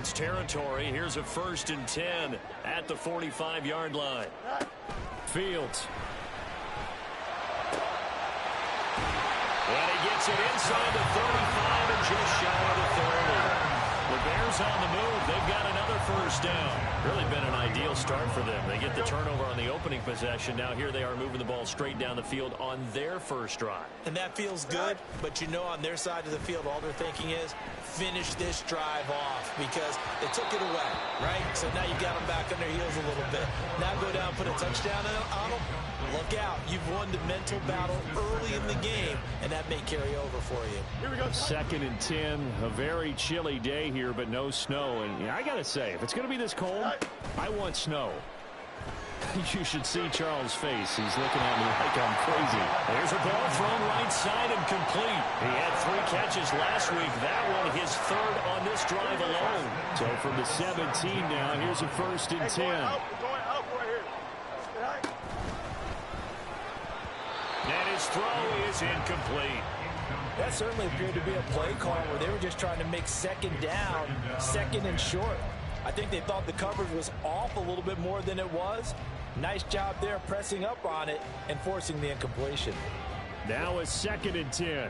Colts territory. Here's a 1st and 10 at the 45-yard line. Fields. And he gets it inside the 35 and just shy of the 30. The Bears on the move. They've got another 1st down. Really been an ideal start for them. They get the turnover on the opening possession. Now here they are moving the ball straight down the field on their 1st drive. And that feels good, but you know on their side of the field all they're thinking is finish this drive off because they took it away, right? So now you got them back on their heels a little bit. Now go down and put a touchdown on them. Look out. You've won the mental battle early in the game, and that may carry over for you. Here we go. 2nd and 10. A very chilly day here, but no snow. And yeah, I got to say, if it's going to be this cold, I want snow. You should see Charles' face. He's looking at me like I'm crazy. There's a ball thrown right side and complete. He had 3 catches last week. That one his 3rd on this drive alone. So from the 17 now, here's a 1st and 10. And his throw is incomplete. That certainly appeared to be a play call where they were just trying to make 2nd down, 2nd and short. I think they thought the coverage was off a little bit more than it was. Nice job there pressing up on it and forcing the incompletion. Now a 2nd and 10.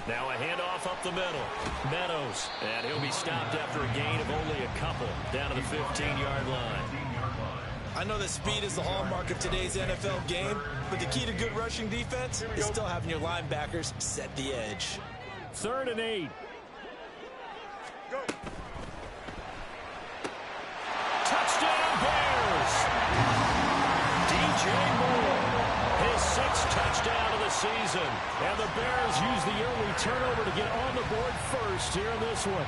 Now a handoff up the middle. Meadows. And he'll be stopped after a gain of only a couple down to the 15-yard line. I know that speed is the hallmark of today's NFL game, but the key to good rushing defense is still having your linebackers set the edge. 3rd and 8. Go. Touchdown Bears! DJ Moore, his 6th touchdown of the season. And the Bears use the early turnover to get on the board first here in this one.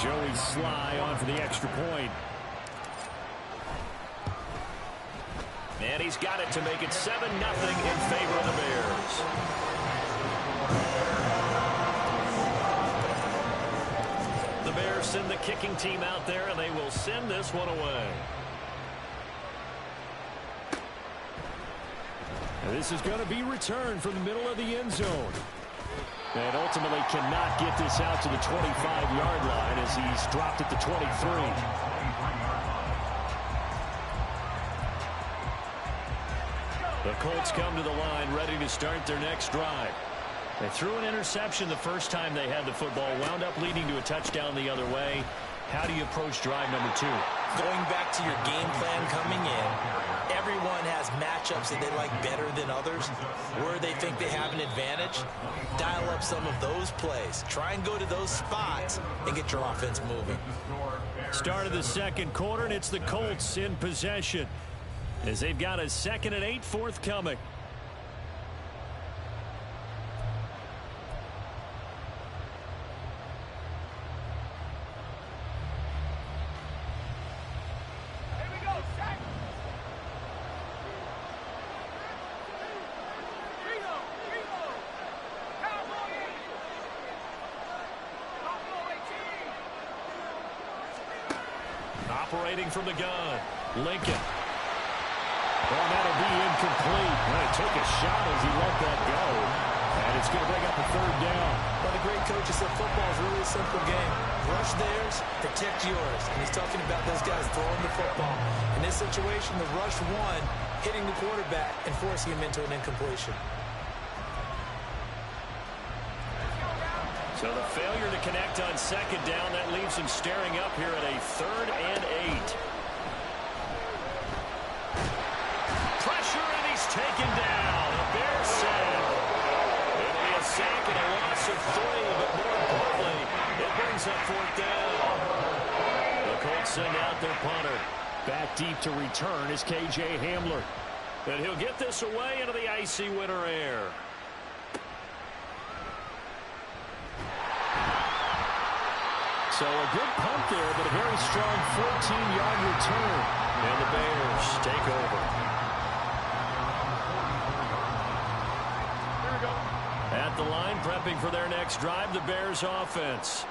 Joey Sly on for the extra point. And he's got it to make it 7-0 in favor of the Bears. The Bears send the kicking team out there, and they will send this one away. And this is going to be returned from the middle of the end zone. And ultimately cannot get this out to the 25-yard line as he's dropped at the 23. The Colts come to the line ready to start their next drive. They threw an interception the first time they had the football, wound up leading to a touchdown the other way. How do you approach drive number 2? Going back to your game plan coming in, everyone has matchups that they like better than others. Where they think they have an advantage, dial up some of those plays. Try and go to those spots and get your offense moving. Start of the 2nd quarter, and it's the Colts in possession as they've got a 2nd and 8 forthcoming. Operating from the gun, Lincoln. Well, that'll be incomplete. Well, he took a shot as he let that go. And it's going to bring up a 3rd down. But the great coach said football is really a simple game. Rush theirs, protect yours. And he's talking about those guys throwing the football. In this situation, the rush one, hitting the quarterback and forcing him into an incompletion. So the failure to connect on 2nd down, that leaves him staring up here at a 3rd and 8. Pressure, and he's taken down. A Bears sack. It'll be a sack and a loss of 3, but more importantly, it brings up 4th down. The Colts send out their punter. Back deep to return is K.J. Hamler. And he'll get this away into the icy winter air. So a good punt there, but a very strong 14-yard return. And the Bears take over. At the line, prepping for their next drive, the Bears offense.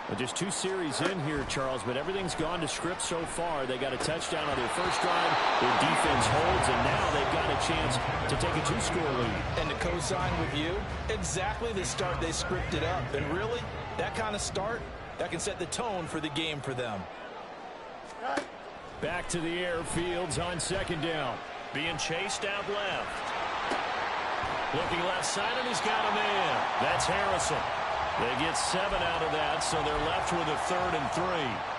Well, just 2 series in here, Charles, but everything's gone to script so far. They got a touchdown on their first drive. Their defense holds, and now they've got a chance to take a 2-score lead. And to co-sign with you, exactly the start they scripted up. And really, that kind of start, that can set the tone for the game for them. Back to the air, Fields on 2nd down. Being chased out left. Looking left side, and he's got a man. That's Harrison. They get 7 out of that, so they're left with a 3rd and 3.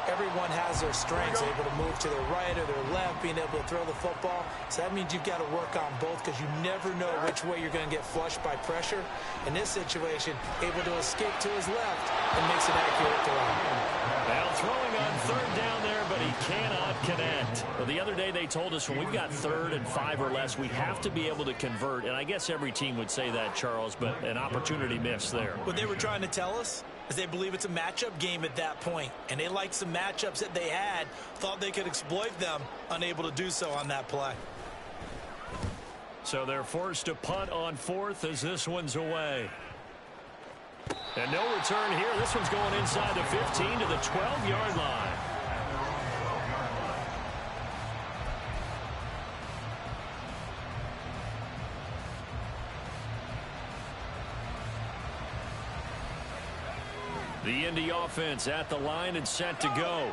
Everyone has their strengths, able to move to their right or their left, being able to throw the football. So that means you've got to work on both because you never know which way you're going to get flushed by pressure. In this situation, able to escape to his left and makes an accurate throw. Now throwing on 3rd down there, but he cannot connect. Well, the other day they told us when we've got 3rd and 5 or less, we have to be able to convert. And I guess every team would say that, Charles, but an opportunity missed there. What they were trying to tell us is they believe it's a matchup game at that point. And they liked some matchups that they had, thought they could exploit them, unable to do so on that play. So they're forced to punt on 4th as this one's away. And no return here. This one's going inside the 15 to the 12-yard line. The Indy offense at the line and set to go.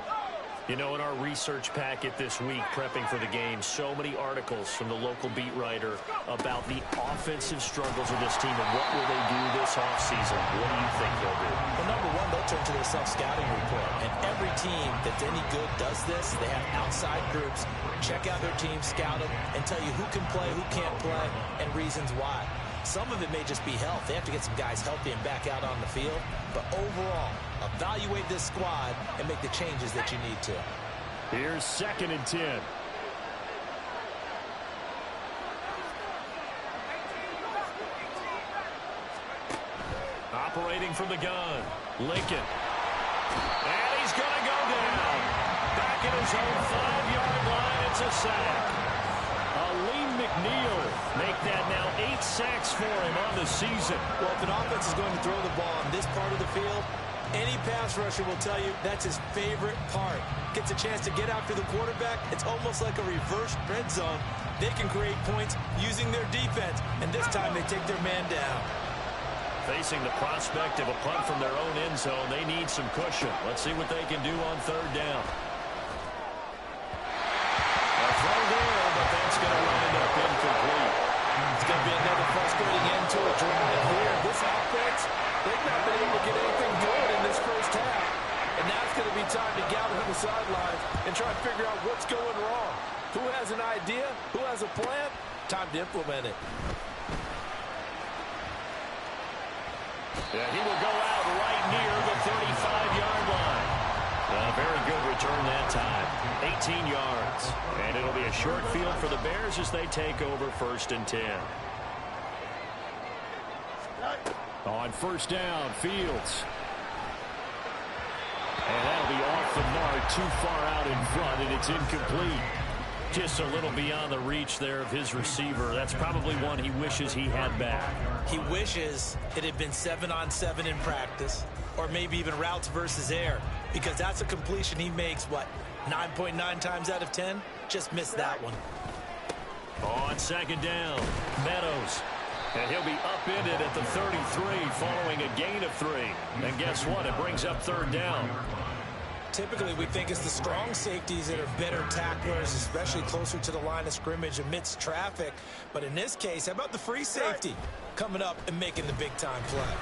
You know, in our research packet this week, prepping for the game, so many articles from the local beat writer about the offensive struggles of this team and what will they do this offseason. What do you think they'll do? Well, number one, they'll turn to their self-scouting report. And every team that's any good does this. They have outside groups, check out their team, scout them, and tell you who can play, who can't play, and reasons why. Some of it may just be health. They have to get some guys healthy and back out on the field. But overall, evaluate this squad and make the changes that you need to. Here's 2nd and 10. Operating from the gun, Lincoln. And he's going to go down. Back at his own 5-yard line, it's a sack. Aleem McNeil make that now 8 sacks for him on the season. Well, if an offense is going to throw the ball on this part of the field, any pass rusher will tell you that's his favorite part. Gets a chance to get after the quarterback. It's almost like a reverse red zone. They can create points using their defense, and this time they take their man down. Facing the prospect of a punt from their own end zone, they need some cushion. Let's see what they can do on 3rd down. A throw there, but that's going to wind up incomplete. It's going to be another frustrating end to a drive here. This offense, they've not been able to get anything good in this first half. And now it's going to be time to gather on the sidelines and try to figure out what's going wrong. Who has an idea? Who has a plan? Time to implement it. Yeah, he will go out right near the 35-yard line. A very good return that time. 18 yards. And it'll be a short field for the Bears as they take over 1st and 10. On 1st down, Fields. And that'll be off the mark, too far out in front, and it's incomplete. Just a little beyond the reach there of his receiver. That's probably one he wishes he had back. He wishes it had been 7-on-7 in practice, or maybe even routes versus air, because that's a completion he makes, what, 9.9 times out of 10? Just missed that one. On 2nd down, Meadows. And he'll be upended at the 33 following a gain of 3. And guess what? It brings up 3rd down. Typically, we think it's the strong safeties that are better tacklers, especially closer to the line of scrimmage amidst traffic. But in this case, how about the free safety coming up and making the big-time play?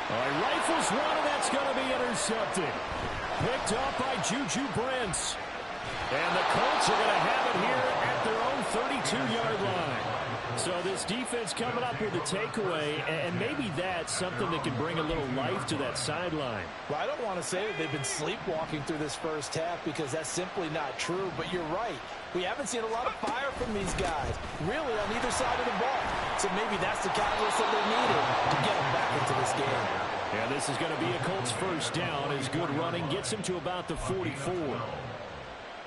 All right, rifles one, and that's going to be intercepted. Picked up by Juju Brents. And the Colts are going to have it here at their own 32-yard line. So this defense coming up with a takeaway, and maybe that's something that can bring a little life to that sideline. Well, I don't want to say that they've been sleepwalking through this first half because that's simply not true, but you're right. We haven't seen a lot of fire from these guys, really on either side of the ball. So maybe that's the catalyst that they needed to get them back into this game. Yeah, this is going to be a Colts 1st down as good running gets him to about the 44.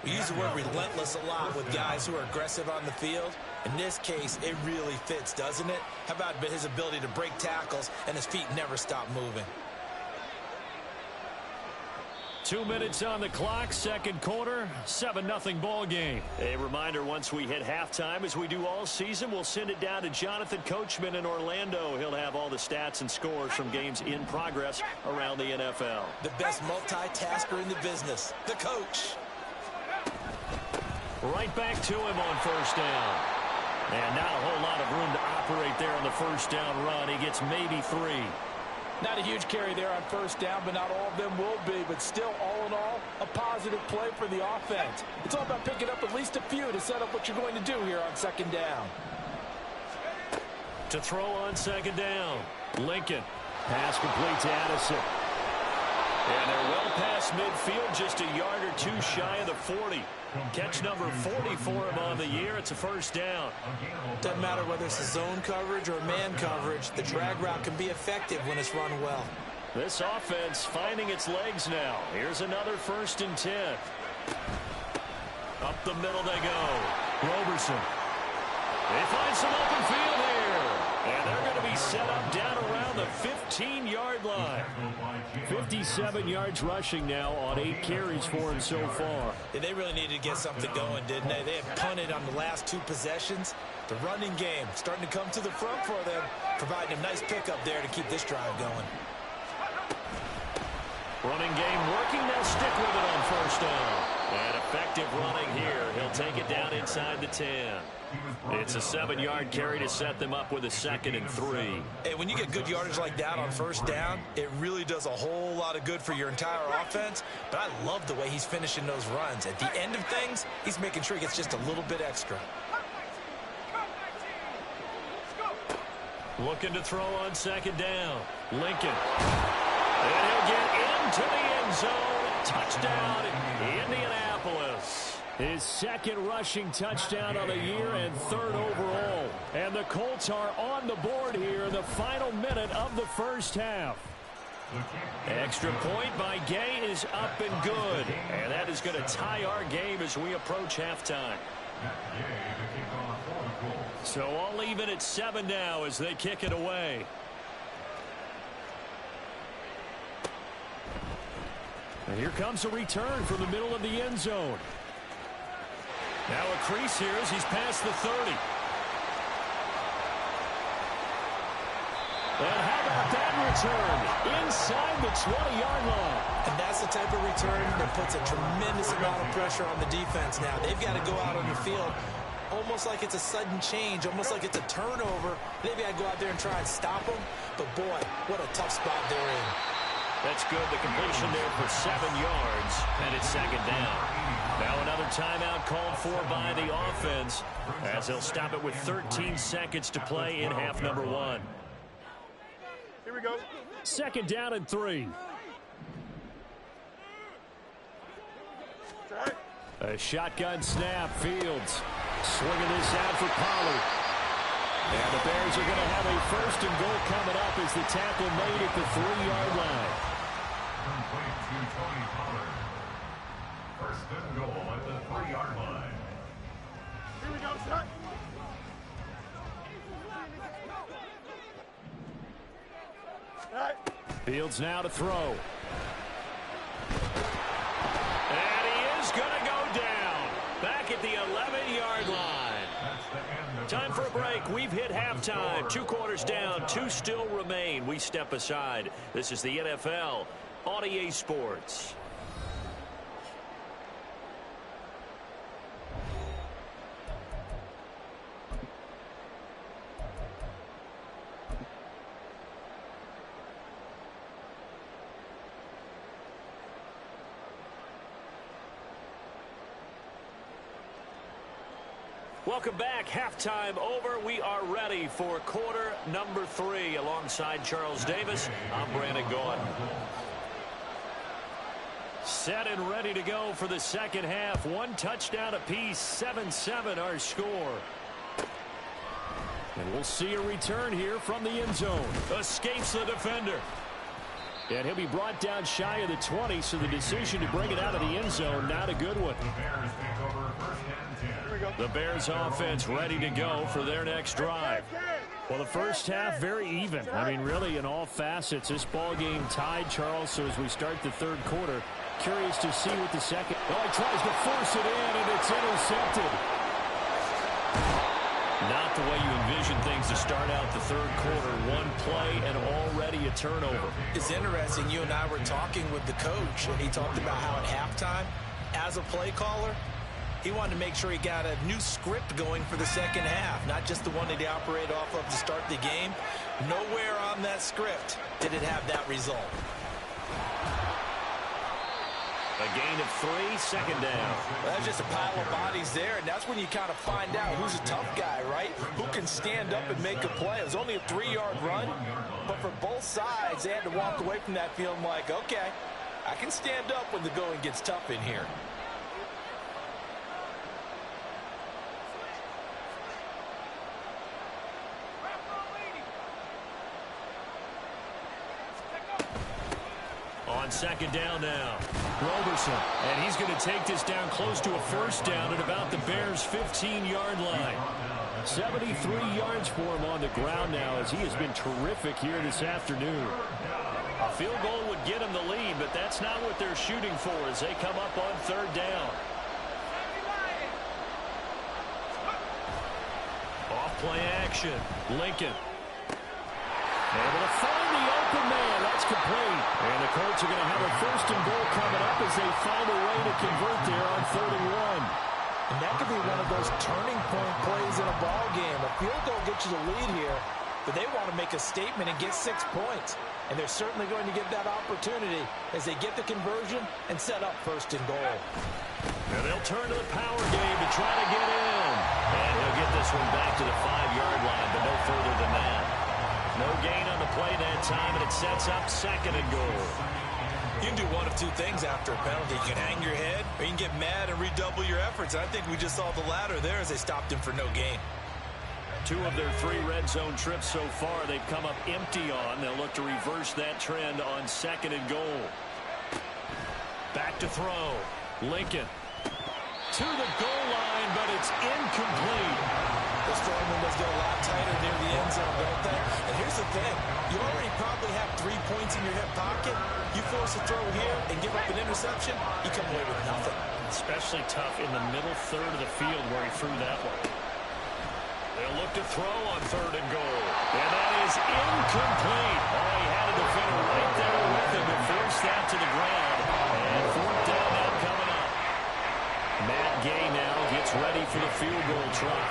We use the word relentless a lot with guys who are aggressive on the field. In this case, it really fits, doesn't it? How about his ability to break tackles and his feet never stop moving? 2 minutes on the clock, second quarter, 7-0 ball game. A reminder, once we hit halftime, as we do all season, we'll send it down to Jonathan Coachman in Orlando. He'll have all the stats and scores from games in progress around the NFL. The best multitasker in the business, the coach. Right back to him on first down. And not a whole lot of room to operate there on the first down run. He gets maybe 3. Not a huge carry there on first down, but not all of them will be. But still, all in all, a positive play for the offense. It's all about picking up at least a few to set up what you're going to do here on second down. To throw on second down, Lincoln. Pass complete to Addison. And they're well past midfield, just a yard or two shy of the 40. Catch number 40 for him on the year. It's a first down. Doesn't matter whether it's a zone coverage or man coverage. The drag route can be effective when it's run well. This offense finding its legs now. Here's another 1st and 10. Up the middle they go. Roberson. They find some open field here. And they're going to be set up down around the 15-yard line. 57 yards rushing now on 8 carries for him so far. And they really needed to get something going, didn't they? They had punted on the last 2 possessions. The running game starting to come to the front for them, providing a nice pickup there to keep this drive going. Running game working. They'll stick with it on first down. And effective running here. He'll take it down inside the 10. It's a 7-yard carry to set them up with a 2nd and 3. Hey, when you get good yardage like that on first down, it really does a whole lot of good for your entire offense. But I love the way he's finishing those runs. At the end of things, he's making sure he gets just a little bit extra. Looking to throw on second down. Lincoln. And he'll get into the end zone. Touchdown, Indianapolis. His 2nd rushing touchdown of the year and 3rd overall. And the Colts are on the board here in the final minute of the first half. Extra point by Gay is up and good. And that is going to tie our game as we approach halftime. So all even at 7 now as they kick it away. And here comes a return from the middle of the end zone. Now a crease here as he's past the 30. And how about that return? Inside the 20-yard line. And that's the type of return that puts a tremendous amount of pressure on the defense now. They've got to go out on the field almost like it's a sudden change, almost like it's a turnover. They've got to go out there and try and stop them. But, boy, what a tough spot they're in. That's good. The completion there for 7 yards, and it's 2nd down. Now another timeout called for by the offense as they'll stop it with 13 seconds to play in half number 1. Here we go. 2nd down and 3. A shotgun snap. Fields swinging this out for Pollard. And the Bears are going to have a 1st and goal coming up as the tackle made at the 3-yard line. First and goal at the 3-yard line. Here we go, set. All right. Fields now to throw. And he is going to go down. Back at the 11-yard line. Time for a break. We've hit halftime. 2 quarters down. 2 still remain. We step aside. This is the NFL on EA Sports. Welcome back. Halftime over. We are ready for quarter number 3. Alongside Charles Davis, I'm Brandon Gaudin. Set and ready to go for the second half. 1 touchdown apiece. 7-7 our score. And we'll see a return here from the end zone. Escapes the defender. And he'll be brought down shy of the 20, so the decision to bring it out of the end zone, not a good one. The Bears offense ready to go for their next drive. Well, the first half, very even. I mean, really, in all facets, this ball game tied, Charles. So as we start the third quarter, curious to see what the second. Oh, he tries to force it in, and it's intercepted. Not the way you envision things to start out the third quarter. One play and already a turnover. It's interesting. You and I were talking with the coach, and he talked about how at halftime, as a play caller, he wanted to make sure he got a new script going for the second half, not just the one that he operated off of to start the game. Nowhere on that script did it have that result. A gain of 3, second down. Well, that's just a pile of bodies there, and that's when you kind of find out who's a tough guy, right? Who can stand up and make a play. It was only a 3-yard run, but for both sides, they had to walk away from that feeling like, okay, I can stand up when the going gets tough in here. On second down now, Roberson, and he's going to take this down close to a first down at about the Bears' 15-yard line. 73 yards for him on the ground now as he has been terrific here this afternoon. A field goal would get him the lead, but that's not what they're shooting for as they come up on third down. Off play action, Lincoln. Able to find the open man. That's complete. And the Colts are going to have a first and goal coming up as they find a way to convert there on 3rd and 1. And that could be one of those turning point plays in a ball game. A field goal gets you the lead here, but they want to make a statement and get 6 points. And they're certainly going to get that opportunity as they get the conversion and set up 1st and goal. And they'll turn to the power game to try to get in. And he'll get this one back to the 5-yard line, but no further than that. No gain on the play that time, and it sets up 2nd and goal. You can do one of two things after a penalty. You can hang your head, or you can get mad and redouble your efforts. I think we just saw the latter there as they stopped him for no gain. 2 of their 3 red zone trips so far, they've come up empty on. They'll look to reverse that trend on 2nd and goal. Back to throw. Lincoln to the goal line, but it's incomplete. The strong windows get a lot tighter near the end zone, don't they? And here's the thing. You already probably have 3 points in your hip pocket. You force a throw here and give up an interception, you come away with nothing. Especially tough in the middle third of the field where he threw that one. They'll look to throw on 3rd and goal. And that is incomplete. Oh, he had a defender right there with him and forced that to the ground. And 4th down now coming up. Matt Gay now gets ready for the field goal try.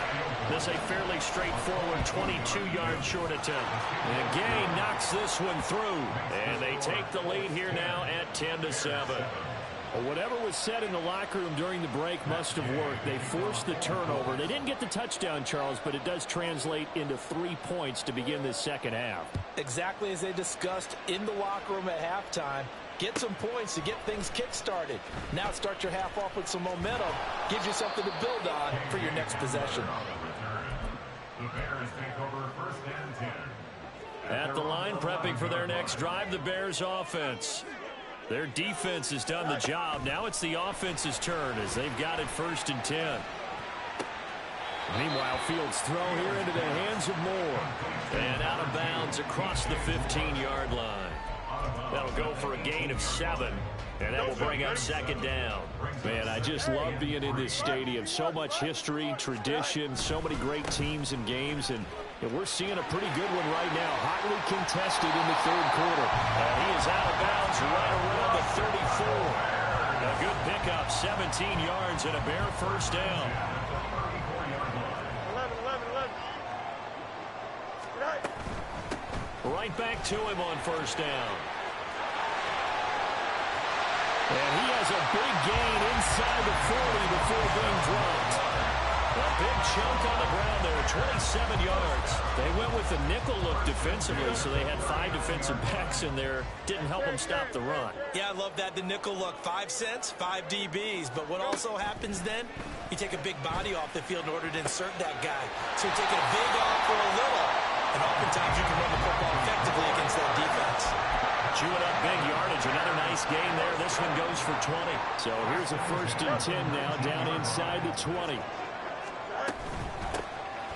This a fairly straightforward 22-yard short attempt. And Gay knocks this one through. And they take the lead here now at 10-7. Well, whatever was said in the locker room during the break must have worked. They forced the turnover. They didn't get the touchdown, Charles, but it does translate into 3 points to begin this second half. Exactly as they discussed in the locker room at halftime. Get some points to get things kick-started. Now start your half off with some momentum. Gives you something to build on for your next possession. The Bears take over 1st and 10. At the line, prepping for their next drive, the Bears offense. Their defense has done the job. Now it's the offense's turn as they've got it 1st and 10. Meanwhile, Fields throw here into the hands of Moore. And out of bounds across the 15-yard line. That'll go for a gain of 7. And that will bring up 2nd down. Man, I just love being in this stadium. So much history, tradition, so many great teams and games. And we're seeing a pretty good one right now. Hotly contested in the 3rd quarter. And he is out of bounds right around the 34. A good pickup, 17 yards and a Bear 1st down. 11. Right back to him on 1st down. And he has a big gain inside the 40 before being dropped. A big chunk on the ground there, 27 yards. They went with the nickel look defensively, so they had 5 defensive backs in there. Didn't help them stop the run. Yeah, I love that, the nickel look. 5 cents, 5 DBs. But what also happens then, you take a big body off the field in order to insert that guy. So you're taking a big off for a little. And And oftentimes you can run the football effectively against that defense. Chewing up big yardage. Another nice gain there. This one goes for 20. So here's a 1st and 10 now, down inside the 20.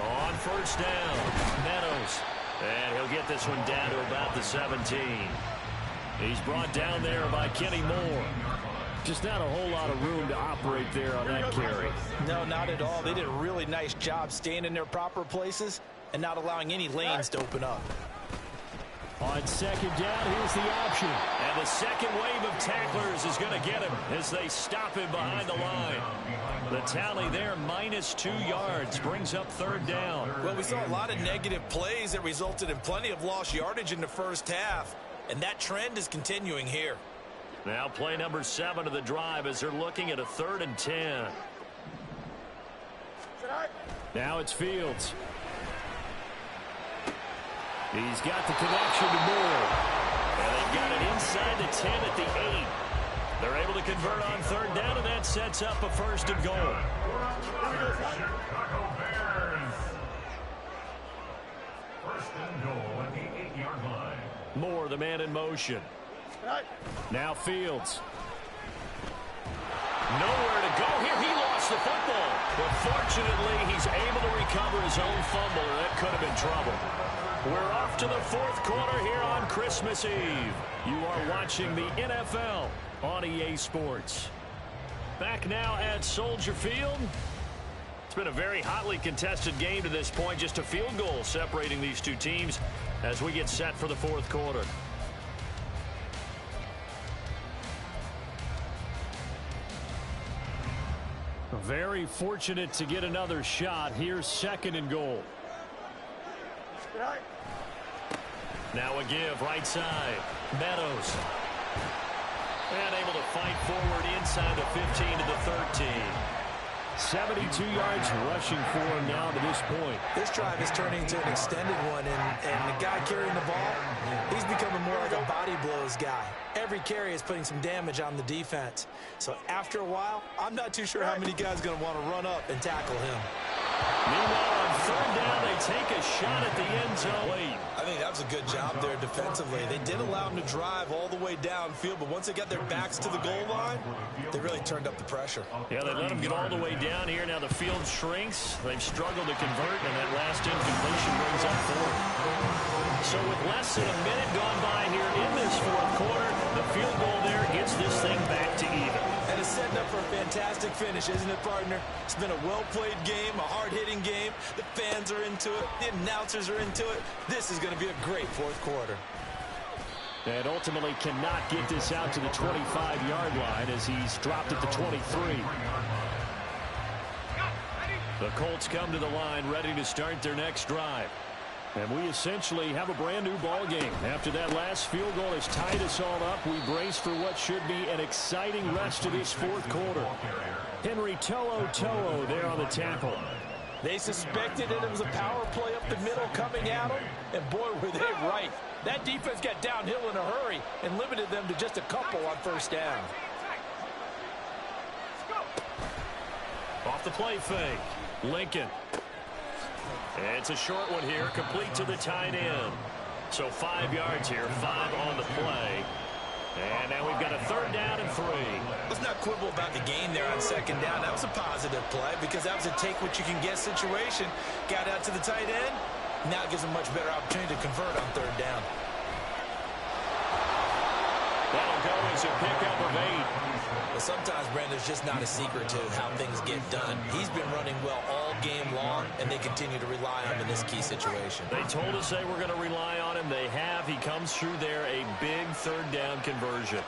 On 1st down, Meadows. And he'll get this one down to about the 17. He's brought down there by Kenny Moore. Just not a whole lot of room to operate there on that carry. No, not at all. They did a really nice job staying in their proper places and not allowing any lanes to open up. On 2nd down, here's the option. And the second wave of tacklers is going to get him as they stop him behind the line. The tally there, -2 yards, brings up 3rd down. Well, we saw a lot of negative plays that resulted in plenty of lost yardage in the first half, and that trend is continuing here. Now play number 7 of the drive as they're looking at a 3rd and 10. Now it's Fields. He's got the connection to Moore. And they've got it inside the 10 at the 8. They're able to convert on 3rd down, and that sets up a 1st and goal. Chicago Bears. 1st and goal at the 8-yard line. Moore, the man in motion. Now Fields. Nowhere to go here. He lost the football. But fortunately, he's able to recover his own fumble, or that could have been trouble. We're off to the 4th quarter here on Christmas Eve. You are watching the NFL on EA Sports. Back now at Soldier Field. It's been a very hotly contested game to this point. Just a field goal separating these two teams as we get set for the 4th quarter. Very fortunate to get another shot. Here's 2nd and goal. Now a give right side. Meadows. And able to fight forward inside the 15 to the 13. 72 yards rushing for him now to this point. This drive is turning into an extended one, and the guy carrying the ball, he's becoming more like a body blows guy. Every carry is putting some damage on the defense. So after a while, I'm not too sure how many guys are going to want to run up and tackle him. Meanwhile, on 3rd down, they take a shot at the end zone. I think that was a good job there defensively. They did allow them to drive all the way downfield, but once they got their backs to the goal line, they really turned up the pressure. Yeah, they let them get all the way down here. Now the field shrinks. They've struggled to convert, and that last incompletion brings up 4th. So with less than a minute gone by here in this 4th quarter, the field goal there gets this thing back to even. And it's setting up for a fantastic finish, isn't it, partner? It's been a well-played game, a hard-hitting game. The fans are into it. The announcers are into it. This is going to be a great 4th quarter. And ultimately cannot get this out to the 25-yard line as he's dropped at the 23. The Colts come to the line ready to start their next drive. And we essentially have a brand new ball game. After that last field goal has tied us all up, we brace for what should be an exciting rest of this 4th quarter. Henry To'o there on the tackle. They suspected it was a power play up the middle coming at them, and boy, were they right. That defense got downhill in a hurry and limited them to just a couple on 1st down. Off the play fake, Lincoln. And it's a short one here, complete to the tight end. So 5 yards here, 5 on the play. And now we've got a 3rd down and 3. Let's not quibble about the gain there on 2nd down. That was a positive play because that was a take-what-you-can-get situation. Got out to the tight end. Now it gives them much better opportunity to convert on 3rd down. That'll go as a pickup of 8. Well, sometimes, Brandon, there's just not a secret to how things get done. He's been running well all game long, and they continue to rely on him in this key situation. They told us they were going to rely on him. They have. He comes through there, a big 3rd down conversion.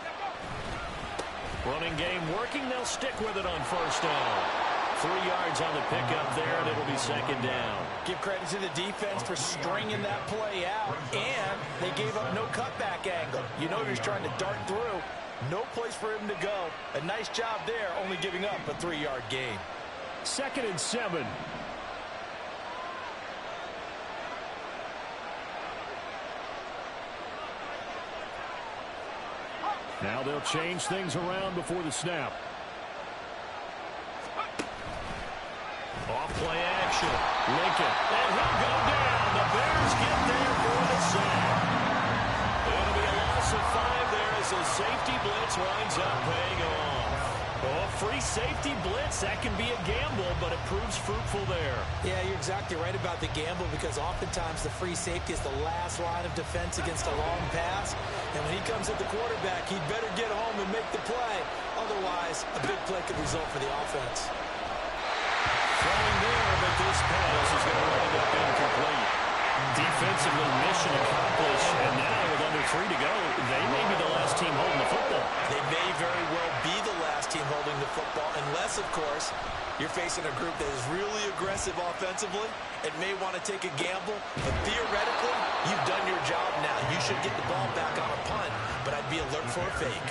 Running game working. They'll stick with it on 1st down. 3 yards on the pickup there, and it'll be 2nd down. Give credit to the defense for stringing that play out, and they gave up no cutback angle. You know he was trying to dart through. No place for him to go. A nice job there, only giving up a 3-yard gain. 2nd and 7. Now they'll change things around before the snap. Off play action. Lincoln. And he'll go down. The Bears get there for the sack. It'll be a loss of 5 there as the safety blitz winds up paying off. Oh, free safety blitz, that can be a gamble, but it proves fruitful there. Yeah, you're exactly right about the gamble because oftentimes the free safety is the last line of defense against a long pass. And when he comes at the quarterback, he'd better get home and make the play. Otherwise, a big play could result for the offense. Throwing there, but this pass is going to wind up incomplete. Defensively, mission accomplished, and now with under 3 to go, they may be the last team holding the football. They may very well be the last team holding the football, unless, of course, you're facing a group that is really aggressive offensively and may want to take a gamble. But theoretically, you've done your job now. You should get the ball back on a punt, but I'd be alert for a fake.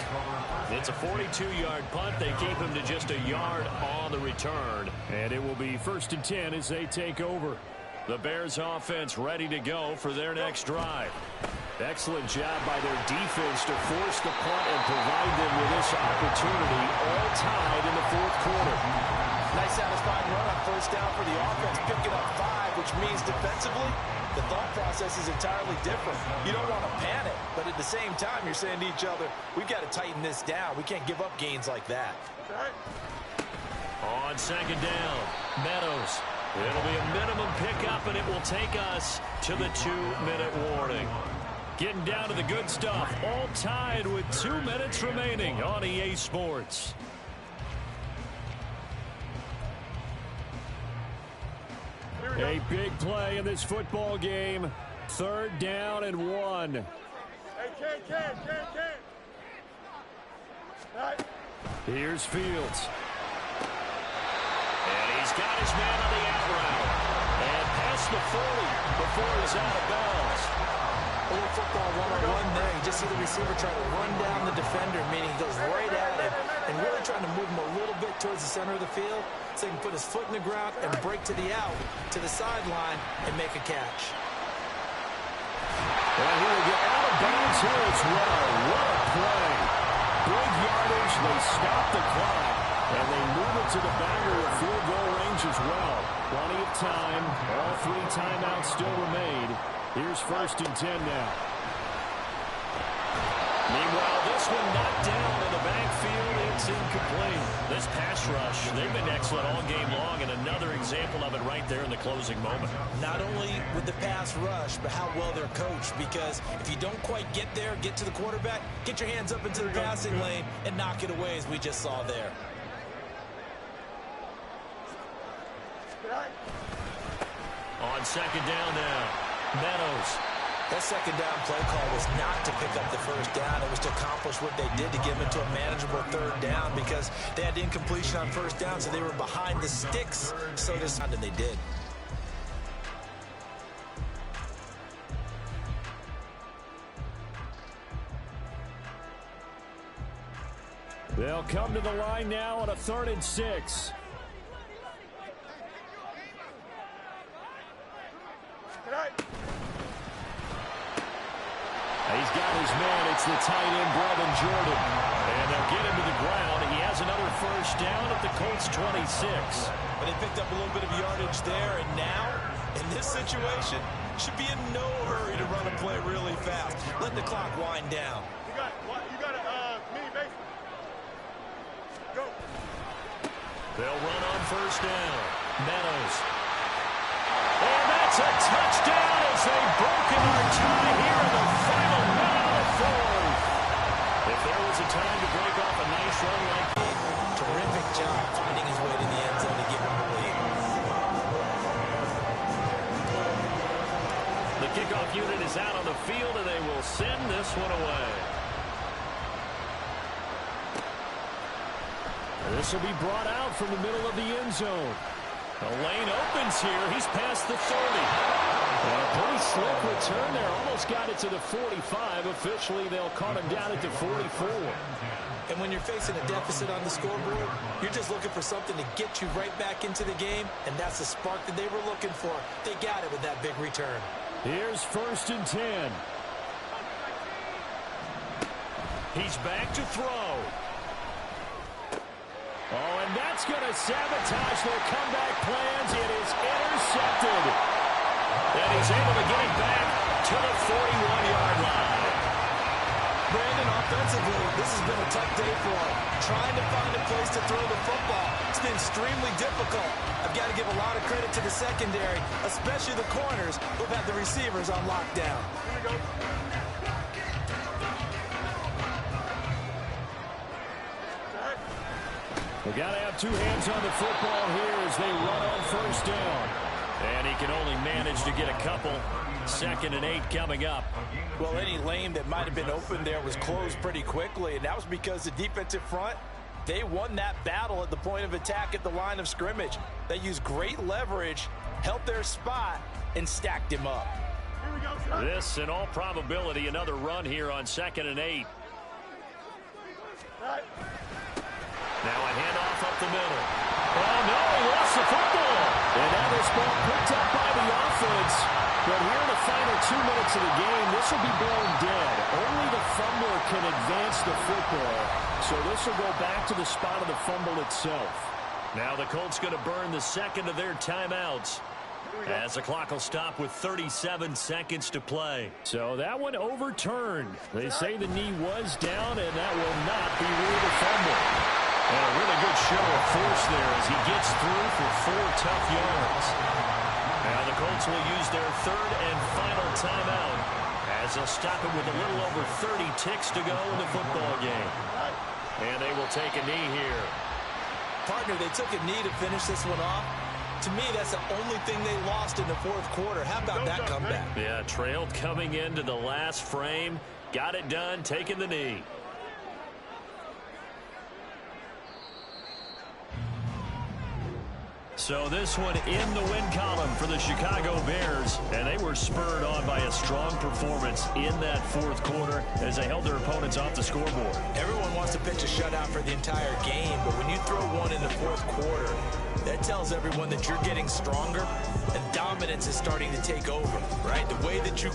It's a 42-yard punt. They keep him to just a yard on the return. And it will be 1st and 10 as they take over. The Bears offense ready to go for their next drive. Excellent job by their defense to force the punt and provide them with this opportunity, all tied in the 4th quarter. Nice satisfying run on 1st down for the offense, picking up 5, which means defensively, the thought process is entirely different. You don't want to panic, but at the same time, you're saying to each other, we've got to tighten this down. We can't give up gains like that. On 2nd down, Meadows. It'll be a minimum pickup, and it will take us to the 2-minute warning. Getting down to the good stuff, all tied with 2 minutes remaining on EA Sports. A big play in this football game. 3rd down and 1. Hey, Ken. Right. Here's Fields. And he's got his man on the out route. And past the 40 before he's out of bounds. A little football 101 there. You just see the receiver try to run down the defender, meaning he goes right at him and really trying to move him a little bit towards the center of the field so he can put his foot in the ground and break to the out, to the sideline, and make a catch. And he will get out of bounds here as well. What a play. Big yardage. They stop the clock. And they move it to the boundary of field goal range as well. Plenty of time. All 3 timeouts still remain. Here's 1st and 10 now. Meanwhile, this one knocked down in the backfield. It's incomplete. This pass rush, they've been excellent all game long, and another example of it right there in the closing moment. Not only with the pass rush, but how well they're coached, because if you don't quite get there, get to the quarterback, get your hands up into the passing lane and knock it away as we just saw there. On 2nd down now, Meadows. That 2nd down play call was not to pick up the 1st down. It was to accomplish what they did to get them into a manageable 3rd down because they had incompletion on 1st down, so they were behind the sticks, so to speak, and they did. They'll come to the line now on a 3rd and 6. He's got his man. It's the tight end, Brevin Jordan. And they'll get him to the ground. He has another 1st down at the Colts 26. But they picked up a little bit of yardage there, and now, in this situation, should be in no hurry to run a play really fast. Let the clock wind down. You got a mini base. Go. They'll run on 1st down. Meadows. And that's a touchdown as they've broken our tie here in the final minute of the 4th. If there was a time to break off a nice run like that. Terrific job finding his way to the end zone to give him the lead. The kickoff unit is out on the field, and they will send this one away. This will be brought out from the middle of the end zone. The lane opens here. He's past the 30. And a pretty slick return there. Almost got it to the 45. Officially, they'll call him down at the 44. And when you're facing a deficit on the scoreboard, you're just looking for something to get you right back into the game, and that's the spark that they were looking for. They got it with that big return. Here's 1st and 10. He's back to throw. Oh, and that's going to sabotage their comeback plans. It is intercepted. And he's able to get it back to the 41-yard line. Brandon, offensively, this has been a tough day for him. Trying to find a place to throw the football. It's been extremely difficult. I've got to give a lot of credit to the secondary, especially the corners who've had the receivers on lockdown. Here we go. We've got to have two hands on the football here as they run on first down. And he can only manage to get a couple. 2nd and 8 coming up. Well, any lane that might have been open there was closed pretty quickly, and that was because the defensive front, they won that battle at the point of attack at the line of scrimmage. They used great leverage, held their spot, and stacked him up. Here we go, son. This, in all probability, another run here on 2nd and 8. Right. Now a handoff up the middle. Oh, no, he lost the football. And now this ball picked up by the offense. But here in the final 2 minutes of the game, this will be blown dead. Only the fumbler can advance the football. So this will go back to the spot of the fumble itself. Now the Colts going to burn the second of their timeouts, as the clock will stop with 37 seconds to play. So that one overturned. They say the knee was down, and that will not be ruled a fumble. And a really good show of force there as he gets through for 4 tough yards. Now the Colts will use their 3rd and final timeout as they'll stop it with a little over 30 ticks to go in the football game. And they will take a knee here. Partner, they took a knee to finish this one off. To me, that's the only thing they lost in the 4th quarter. How about that comeback? Yeah, trailed coming into the last frame. Got it done, taking the knee. So this one in the win column for the Chicago Bears, and they were spurred on by a strong performance in that 4th quarter as they held their opponents off the scoreboard. Everyone wants to pitch a shutout for the entire game, but when you throw one in the 4th quarter, that tells everyone that you're getting stronger and dominance is starting to take over, right? The way that you